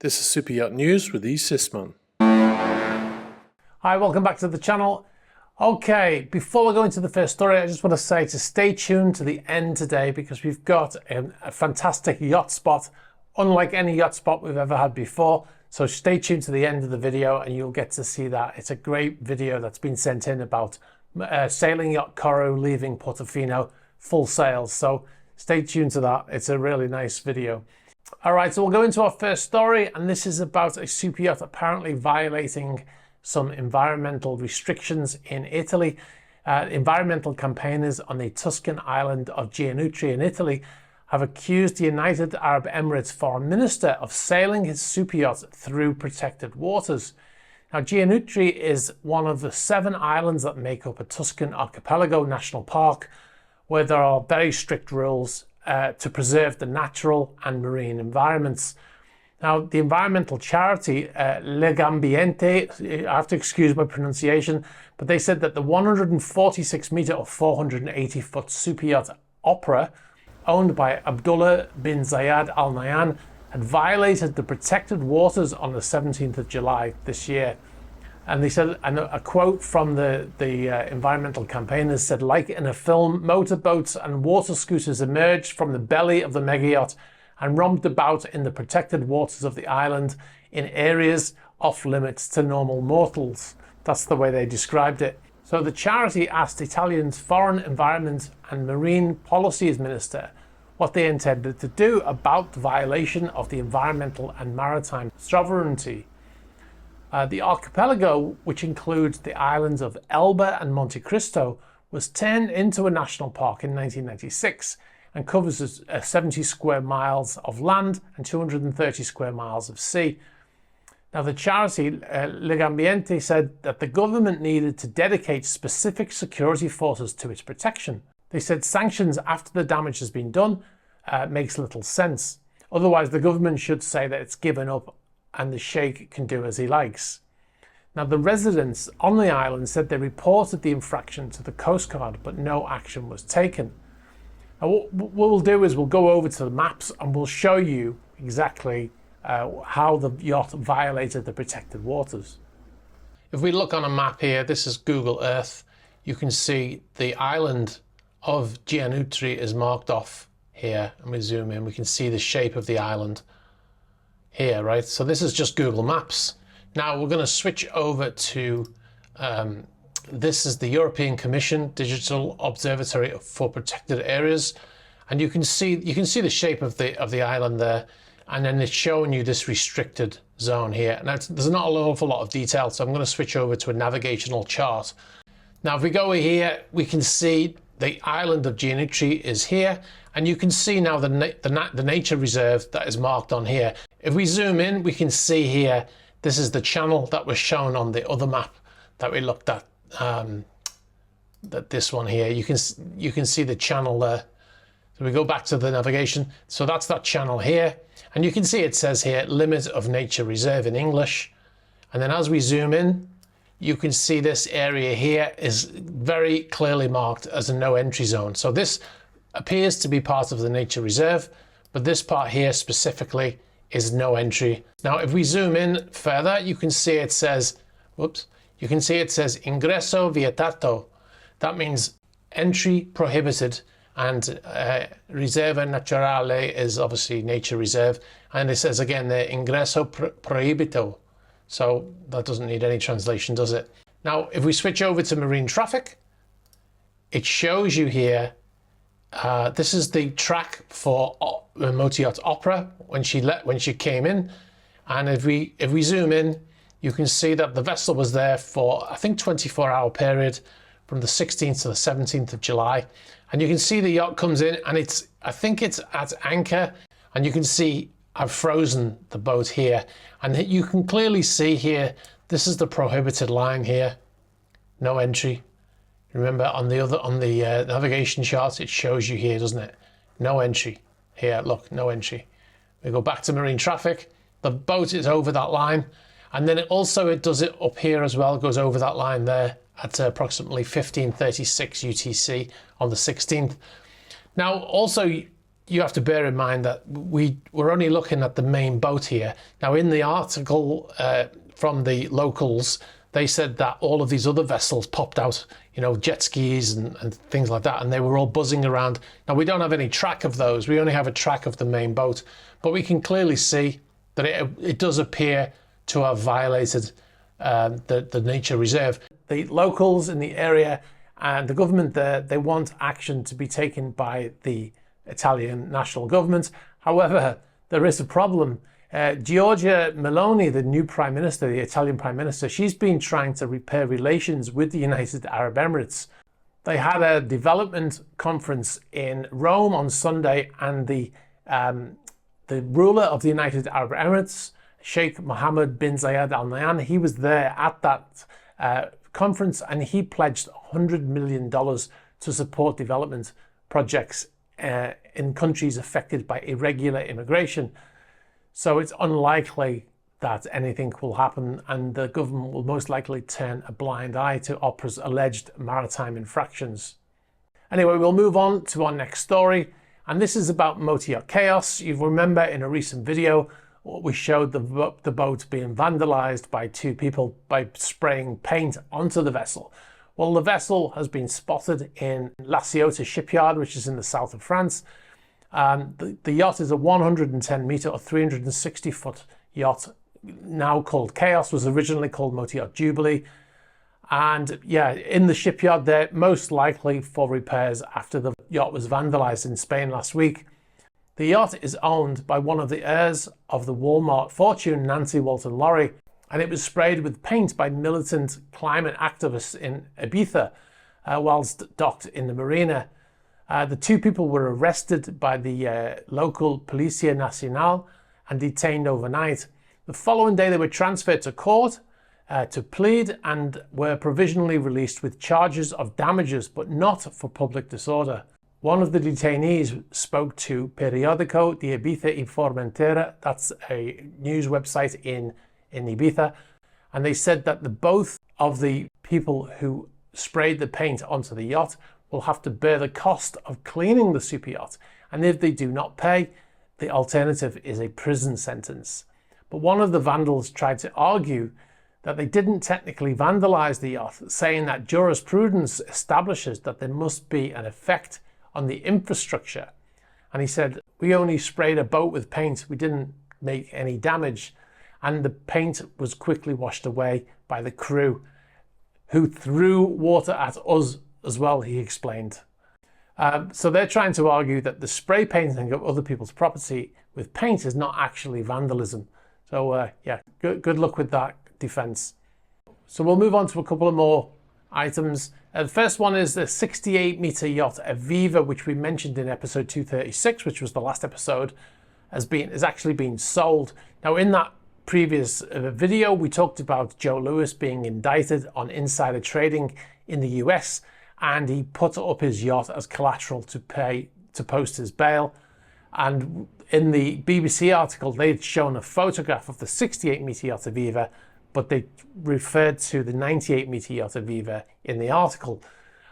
This is Super Yacht News with Sisman. Hi, welcome back to the channel. Okay, before we go into the first story, I just want to say to stay tuned to the end today because we've got a fantastic yacht spot, unlike any yacht spot we've ever had before. So stay tuned to the end of the video and you'll get to see that. It's a great video that's been sent in about sailing yacht Coro leaving Portofino, full sails. So stay tuned to that. It's a really nice video. All right, so we'll go into our first story, and this is about a super yacht apparently violating some environmental restrictions in Italy. Environmental campaigners on the Tuscan island of Gianutri in Italy have accused the United Arab Emirates foreign minister of sailing his super yacht through protected waters. Now, Gianutri is one of the 7 islands that make up a Tuscan archipelago national park, where there are very strict rules to preserve the natural and marine environments. Now, the environmental charity Legambiente, I have to excuse my pronunciation, but they said that the 146 metre or 480 foot super yacht Opera, owned by Abdullah bin Zayed Al Nahyan, had violated the protected waters on the 17th of July this year. And they said, and a quote from the environmental campaigners said, like in a film, motorboats and water scooters emerged from the belly of the mega yacht and romped about in the protected waters of the island in areas off limits to normal mortals. That's the way they described it. So the charity asked Italian's Foreign Environment and Marine Policies Minister what they intended to do about the violation of the environmental and maritime sovereignty. The archipelago, which includes the islands of Elba and Monte Cristo, was turned into a national park in 1996 and covers 70 square miles of land and 230 square miles of sea. Now, the charity Legambiente said that the government needed to dedicate specific security forces to its protection. They said sanctions after the damage has been done makes little sense. Otherwise, the government should say that it's given up and the sheikh can do as he likes. Now, the residents on the island said they reported the infraction to the Coast Guard, but no action was taken. Now, what we'll do is we'll go over to the maps and we'll show you exactly how the yacht violated the protected waters. If we look on a map here, this is Google Earth, you can see the island of Gianutri is marked off here, and we zoom in, we can see the shape of the island here, right? So this is just Google Maps. Now we're going to switch over to this is the European Commission Digital Observatory for Protected Areas, and you can see the shape of the island there, and then it's showing you this restricted zone here. Now there's not an awful lot of detail, so I'm going to switch over to a navigational chart. Now if we go here, we can see the island of Gianutri is here, and you can see now the nature reserve that is marked on here. If we zoom in, we can see here, this is the channel that was shown on the other map that we looked at, that this one here. You can see the channel there. So we go back to the navigation. So that's that channel here. And you can see it says here, limit of nature reserve in English. And then as we zoom in, you can see this area here is very clearly marked as a no entry zone. So this appears to be part of the nature reserve, but this part here specifically is no entry. Now, if we zoom in further, you can see it says, you can see it says ingresso vietato. That means entry prohibited, and riserva naturale is obviously nature reserve. And it says again there, ingresso proibito. So that doesn't need any translation, does it? Now, if we switch over to marine traffic, it shows you here, this is the track for Motor Yacht Opera when she came in, and if we zoom in, you can see that the vessel was there for, I think, 24-hour period from the 16th to the 17th of July, and you can see the yacht comes in, and I think it's at anchor, and you can see I've frozen the boat here, and you can clearly see here, this is the prohibited line here, no entry. Remember on the navigation chart, it shows you here, doesn't it? No entry. Here, look, no entry. We go back to marine traffic. The boat is over that line. And then it does it up here as well, goes over that line there at approximately 15:36 UTC on the 16th. Now, also, you have to bear in mind that we're only looking at the main boat here. Now, in the article from the locals, they said that all of these other vessels popped out, jet skis and things like that, and they were all buzzing around. Now, we don't have any track of those. We only have a track of the main boat, but we can clearly see that it does appear to have violated the nature reserve. The locals in the area and the government there, they want action to be taken by the Italian national government. However, there is a problem. Giorgia Meloni, the new Prime Minister, the Italian Prime Minister, she's been trying to repair relations with the United Arab Emirates. They had a development conference in Rome on Sunday, and the ruler of the United Arab Emirates, Sheikh Mohammed bin Zayed Al Nahyan, he was there at that conference, and he pledged $100 million to support development projects in countries affected by irregular immigration. So it's unlikely that anything will happen, and the government will most likely turn a blind eye to Opera's alleged maritime infractions. Anyway, we'll move on to our next story, and this is about Motor Yacht Kaos. You remember in a recent video, we showed the boat being vandalized by two people by spraying paint onto the vessel. Well, the vessel has been spotted in La Ciotat Shipyard, which is in the south of France. The yacht is a 110 metre or 360 foot yacht, now called Kaos, was originally called Motor Yacht Jubilee. And yeah, in the shipyard there, most likely for repairs after the yacht was vandalised in Spain last week. The yacht is owned by one of the heirs of the Walmart fortune, Nancy Walton Lowry, and it was sprayed with paint by militant climate activists in Ibiza whilst docked in the marina. The two people were arrested by the local Policia Nacional and detained overnight. The following day, they were transferred to court to plead and were provisionally released with charges of damages, but not for public disorder. One of the detainees spoke to Periodico de Ibiza y Formentera, that's a news website in Ibiza, and they said that both of the people who sprayed the paint onto the yacht will have to bear the cost of cleaning the super yacht, and if they do not pay, the alternative is a prison sentence. But one of the vandals tried to argue that they didn't technically vandalize the yacht, saying that jurisprudence establishes that there must be an effect on the infrastructure. And he said, we only sprayed a boat with paint, we didn't make any damage. And the paint was quickly washed away by the crew, who threw water at us as well, he explained. So they're trying to argue that the spray painting of other people's property with paint is not actually vandalism. So yeah, good luck with that defense. So we'll move on to a couple of more items. The first one is the 68 meter yacht Aviva, which we mentioned in episode 236, which was the last episode, has actually been sold. Now, in that previous video, we talked about Joe Lewis being indicted on insider trading in the US, and he put up his yacht as collateral to post his bail. And in the BBC article, they'd shown a photograph of the 68 meter yacht Aviva, but they referred to the 98 meter yacht Aviva in the article.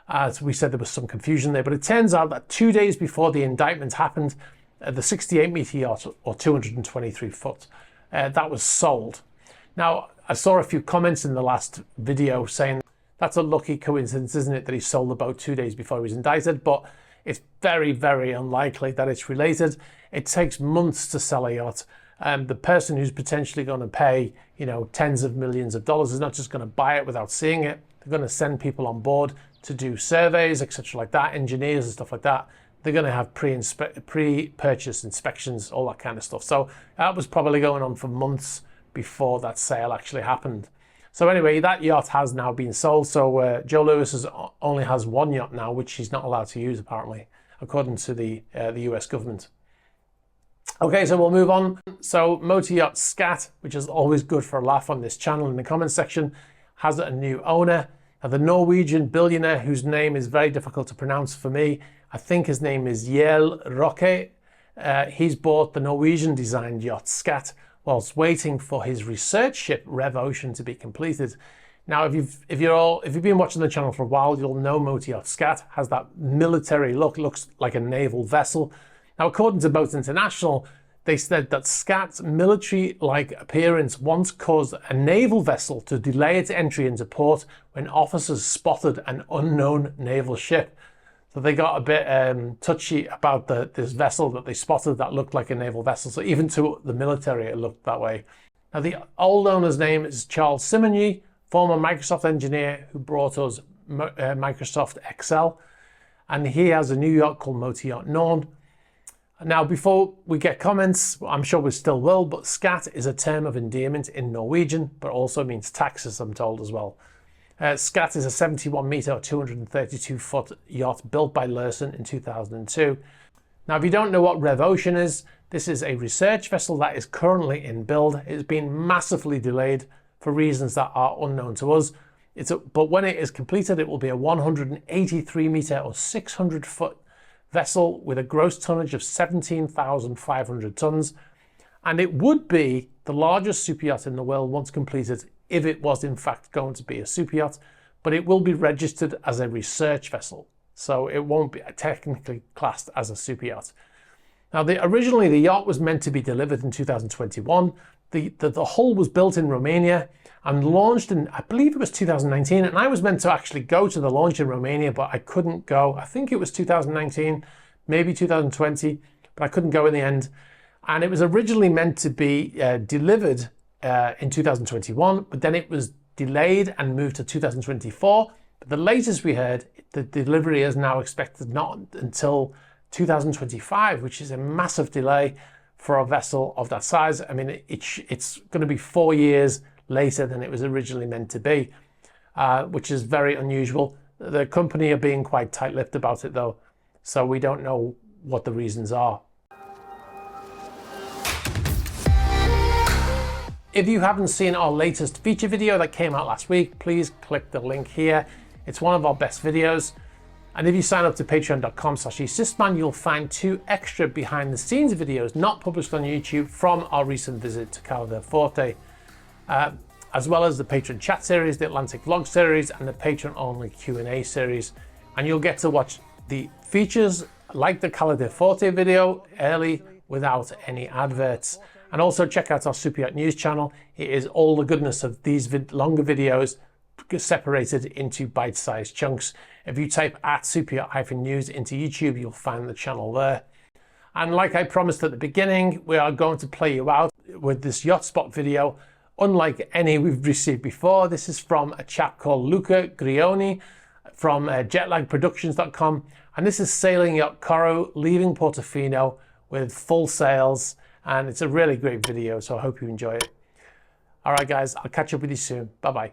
As we said, there was some confusion there, but it turns out that 2 days before the indictment happened, the 68 meter yacht, or 223 foot, that was sold. Now, I saw a few comments in the last video saying that's a lucky coincidence, isn't it, that he sold the boat 2 days before he was indicted, but it's very, very unlikely that it's related. It takes months to sell a yacht. The person who's potentially going to pay, tens of millions of dollars is not just going to buy it without seeing it. They're going to send people on board to do surveys, etc., like that, engineers and stuff like that. They're going to have pre-purchase inspections, all that kind of stuff. So that was probably going on for months before that sale actually happened. So anyway, that yacht has now been sold. So Joe Lewis only has one yacht now, which he's not allowed to use, apparently, according to the US government. Okay, so we'll move on. So Motor Yacht Skat, which is always good for a laugh on this channel in the comments section, has a new owner. Now, the Norwegian billionaire, whose name is very difficult to pronounce for me, I think his name is Jell Roque. He's bought the Norwegian designed yacht Skat whilst waiting for his research ship Rev Ocean to be completed. Now, if you've been watching the channel for a while, you'll know Motor Yacht Skat has that military look, looks like a naval vessel. Now, according to Boat International, they said that Skat's military-like appearance once caused a naval vessel to delay its entry into port when officers spotted an unknown naval ship. So they got a bit touchy about this vessel that they spotted that looked like a naval vessel. So even to the military, it looked that way. Now, the old owner's name is Charles Simonyi, former Microsoft engineer who brought us Microsoft Excel. And he has a new yacht called Motor Yacht Nord. Now, before we get comments, I'm sure we still will, but Skat is a term of endearment in Norwegian, but also means taxes, I'm told as well. Skat is a 71 metre or 232 foot yacht built by Lursen in 2002. Now, if you don't know what Rev Ocean is, this is a research vessel that is currently in build. It's been massively delayed for reasons that are unknown to us. But when it is completed, it will be a 183 metre or 600 foot vessel with a gross tonnage of 17,500 tons. And it would be the largest super yacht in the world once completed if it was in fact going to be a super yacht, but it will be registered as a research vessel. So it won't be technically classed as a super yacht. Now, originally the yacht was meant to be delivered in 2021. The hull was built in Romania and launched in, I believe it was 2019. And I was meant to actually go to the launch in Romania, but I couldn't go. I think it was 2019, maybe 2020, but I couldn't go in the end. And it was originally meant to be delivered in 2021, but then it was delayed and moved to 2024. But the latest we heard, the delivery is now expected not until 2025, which is a massive delay for a vessel of that size. I mean, it's going to be 4 years later than it was originally meant to be, which is very unusual. The company are being quite tight-lipped about it though, so we don't know what the reasons are. If you haven't seen our latest feature video that came out last week, please click the link here. It's one of our best videos. And if you sign up to patreon.com/eSysman, you'll find 2 extra behind the scenes videos not published on YouTube from our recent visit to Cala Forte, as well as the patron chat series, the Atlantic vlog series, and the patron only Q&A series. And you'll get to watch the features like the Cala Forte video early without any adverts. And also check out our Superyacht news channel. It is all the goodness of these longer videos separated into bite-sized chunks. If you type @superyacht-news into YouTube, you'll find the channel there. And like I promised at the beginning, we are going to play you out with this yacht spot video, unlike any we've received before. This is from a chap called Luca Grioni from jetlagproductions.com. And this is sailing yacht Coro leaving Portofino with full sails. And it's a really great video, so I hope you enjoy it. All right, guys, I'll catch up with you soon. Bye-bye.